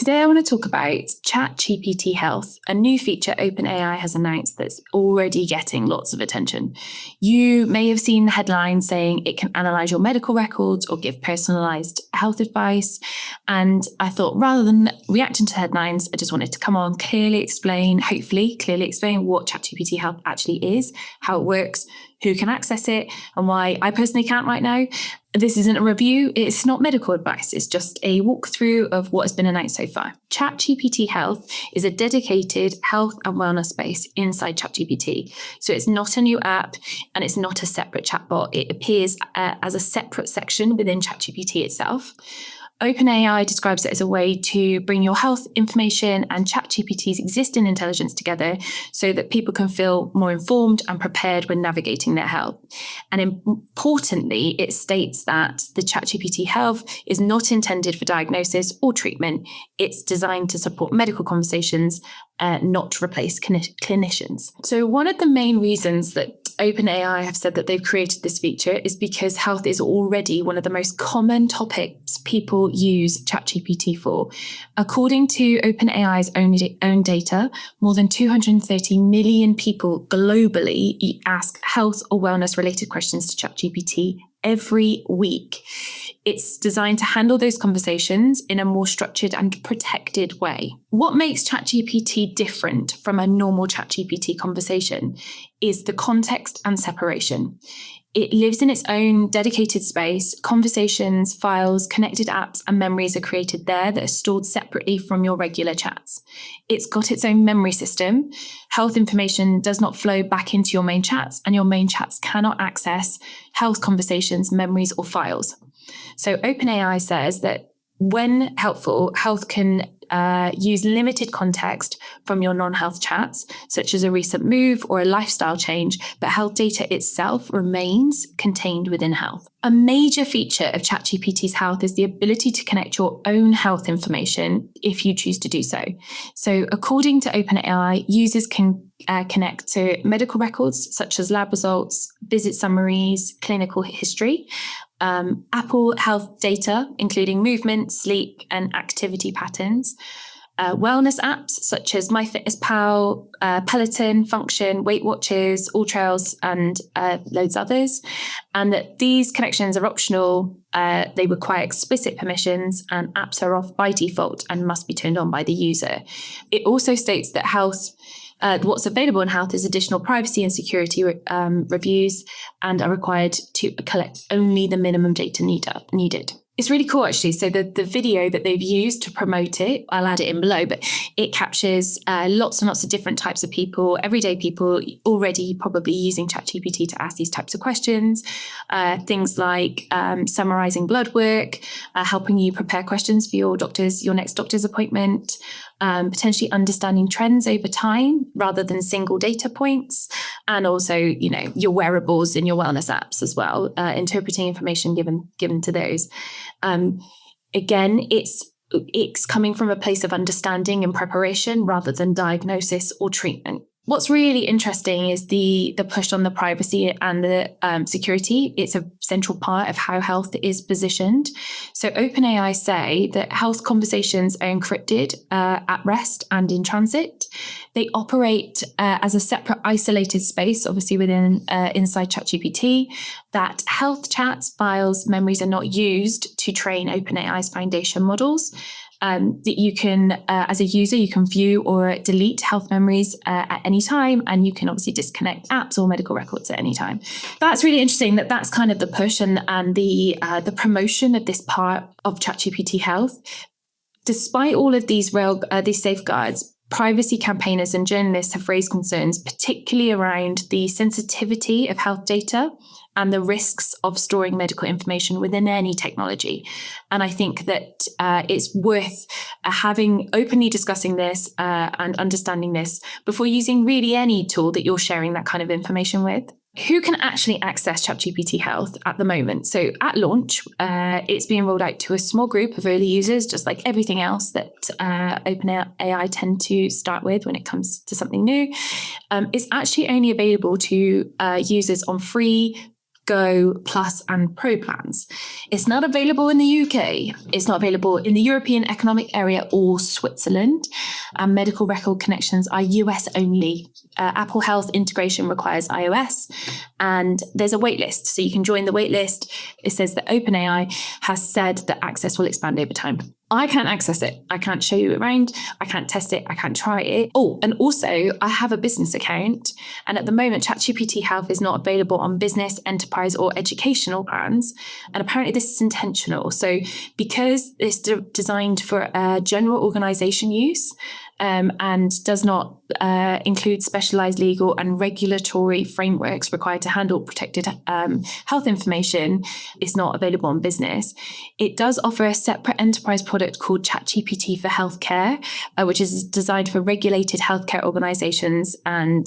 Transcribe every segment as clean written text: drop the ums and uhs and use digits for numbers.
Today I want to talk about ChatGPT Health, a new feature OpenAI has announced that's already getting lots of attention. You may have seen the headline saying it can analyze your medical records or give personalized health advice. And I thought rather than reacting to headlines, I just wanted to come on, hopefully clearly explain what ChatGPT Health actually is, how it works, who can access it, and why I personally can't right now. This isn't a review, it's not medical advice, it's just a walkthrough of what has been announced so far. ChatGPT Health is a dedicated health and wellness space inside ChatGPT. So it's not a new app and it's not a separate chatbot. It appears as a separate section within ChatGPT itself. OpenAI describes it as a way to bring your health information and ChatGPT's existing intelligence together so that people can feel more informed and prepared when navigating their health. And importantly, it states that the ChatGPT Health is not intended for diagnosis or treatment. It's designed to support medical conversations, not to replace clinicians. So one of the main reasons that OpenAI have said that they've created this feature is because health is already one of the most common topics people use ChatGPT for. According to OpenAI's own data, more than 230 million people globally ask health or wellness related questions to ChatGPT every week. It's designed to handle those conversations in a more structured and protected way. What makes ChatGPT different from a normal ChatGPT conversation is the context and separation. It lives in its own dedicated space. Conversations, files, connected apps, and memories are created there that are stored separately from your regular chats. It's got its own memory system. Health information does not flow back into your main chats, and your main chats cannot access health conversations, memories, or files. So OpenAI says that when helpful, health can use limited context from your non-health chats, such as a recent move or a lifestyle change, but health data itself remains contained within health. A major feature of ChatGPT's Health is the ability to connect your own health information if you choose to do so. So according to OpenAI, users can connect to medical records such as lab results, visit summaries, clinical history, Apple Health data, including movement, sleep, and activity patterns, wellness apps such as MyFitnessPal, Peloton, Function, Weight Watchers, All Trails, and loads others. And that these connections are optional. They require explicit permissions, and apps are off by default and must be turned on by the user. It also states that what's available in health is additional privacy and security reviews and are required to collect only the minimum data needed. It's really cool, actually. So the video that they've used to promote it, I'll add it in below, but it captures lots and lots of different types of people, everyday people already probably using ChatGPT to ask these types of questions. Things like summarizing blood work, helping you prepare questions for your next doctor's appointment, potentially understanding trends over time rather than single data points, and also, your wearables and your wellness apps as well, interpreting information given to those. Again, it's coming from a place of understanding and preparation rather than diagnosis or treatment. What's really interesting is the push on the privacy and the security. It's a central part of how health is positioned. So OpenAI say that health conversations are encrypted at rest and in transit. They operate as a separate isolated space, obviously within inside ChatGPT, that health chats, files, memories are not used to train OpenAI's foundation models. That you can, as a user, you can view or delete health memories at any time, and you can obviously disconnect apps or medical records at any time. That's really interesting. That's kind of the push and the promotion of this part of ChatGPT Health. Despite all of these safeguards, privacy campaigners and journalists have raised concerns, particularly around the sensitivity of health data and the risks of storing medical information within any technology. And I think that it's worth openly discussing this and understanding this before using really any tool that you're sharing that kind of information with. Who can actually access ChatGPT Health at the moment? So at launch, it's being rolled out to a small group of early users, just like everything else that OpenAI tend to start with when it comes to something new. It's actually only available to users on free Go, Plus and Pro plans. It's not available in the UK. It's not available in the European Economic Area or Switzerland. And medical record connections are US only. Apple Health integration requires iOS, and there's a waitlist. So you can join the waitlist. It says that OpenAI has said that access will expand over time. I can't access it. I can't show you around. I can't test it. I can't try it. Oh, and also I have a business account. And at the moment, ChatGPT Health is not available on business, enterprise, or educational plans. And apparently this is intentional. So because it's designed for general organization use, and does not include specialized legal and regulatory frameworks required to handle protected health information, is not available on business. It does offer a separate enterprise product called ChatGPT for Healthcare, which is designed for regulated healthcare organizations and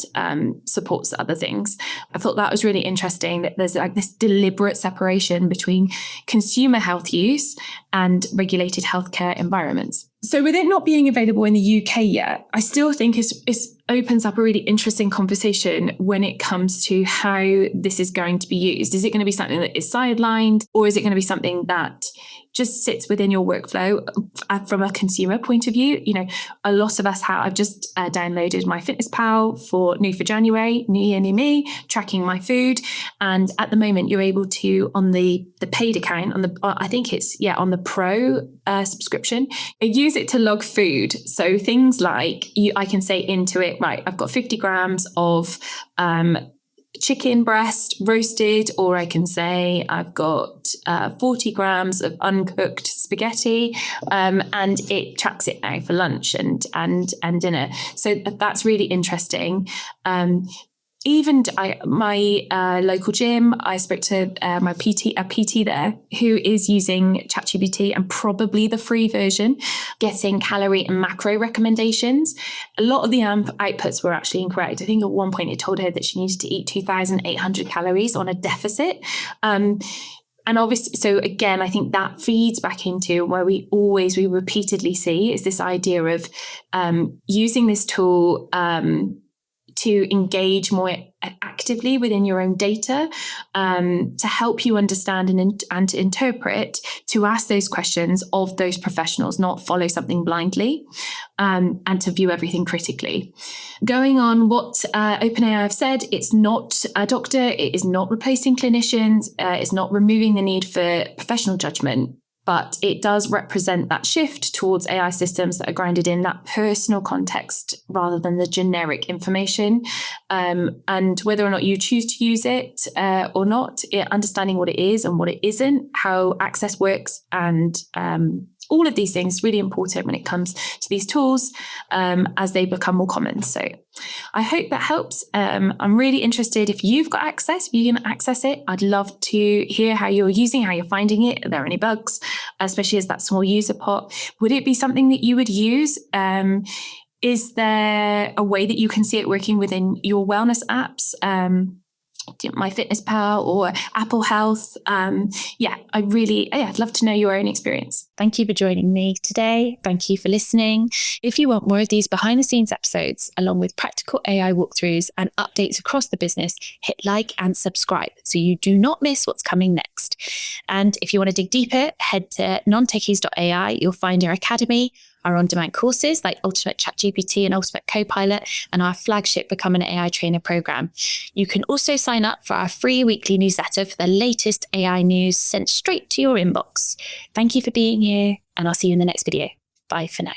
supports other things. I thought that was really interesting that there's like this deliberate separation between consumer health use and regulated healthcare environments. So with it not being available in the UK yet, I still think it opens up a really interesting conversation when it comes to how this is going to be used. Is it going to be something that is sidelined, or is it going to be something that just sits within your workflow from a consumer point of view? You know, a lot of us have. I've just downloaded my Fitness Pal for new for January, new year, new me, tracking my food. And at the moment, you're able to, on the paid account, on the Pro subscription, use it to log food. So things like I can say into it, right, I've got 50 grams of chicken breast roasted, or I can say I've got 40 grams of uncooked spaghetti, and it tracks it now for lunch and dinner. So that's really interesting. Even my local gym, I spoke to my PT there, who is using ChatGPT and probably the free version, getting calorie and macro recommendations. A lot of the outputs were actually incorrect. I think at one point it told her that she needed to eat 2,800 calories on a deficit. And obviously, so again, I think that feeds back into where we repeatedly see is this idea of using this tool to engage more actively within your own data, to help you understand and to interpret, to ask those questions of those professionals, not follow something blindly, and to view everything critically. Going on what OpenAI have said, it's not a doctor, it is not replacing clinicians, it's not removing the need for professional judgment, but it does represent that shift towards AI systems that are grounded in that personal context rather than the generic information. And whether or not you choose to use it or not, understanding what it is and what it isn't, how access works, and all of these things really important when it comes to these tools as they become more common. So I hope that helps. I'm really interested if you've got access, if you can access it. I'd love to hear how you're using, how you're finding it. Are there any bugs, especially as that small user pot? Would it be something that you would use? Is there a way that you can see it working within your wellness apps? My Fitness Pal or Apple Health. I'd love to know your own experience. Thank you for joining me today. Thank you for listening. If you want more of these behind the scenes episodes, along with practical AI walkthroughs and updates across the business, hit like and subscribe so you do not miss what's coming next. And if you want to dig deeper, head to non-techies.ai. You'll find our academy, our on-demand courses like Ultimate ChatGPT and Ultimate Copilot, and our flagship Become an AI Trainer program. You can also sign up for our free weekly newsletter for the latest AI news sent straight to your inbox. Thank you for being here, and I'll see you in the next video. Bye for now.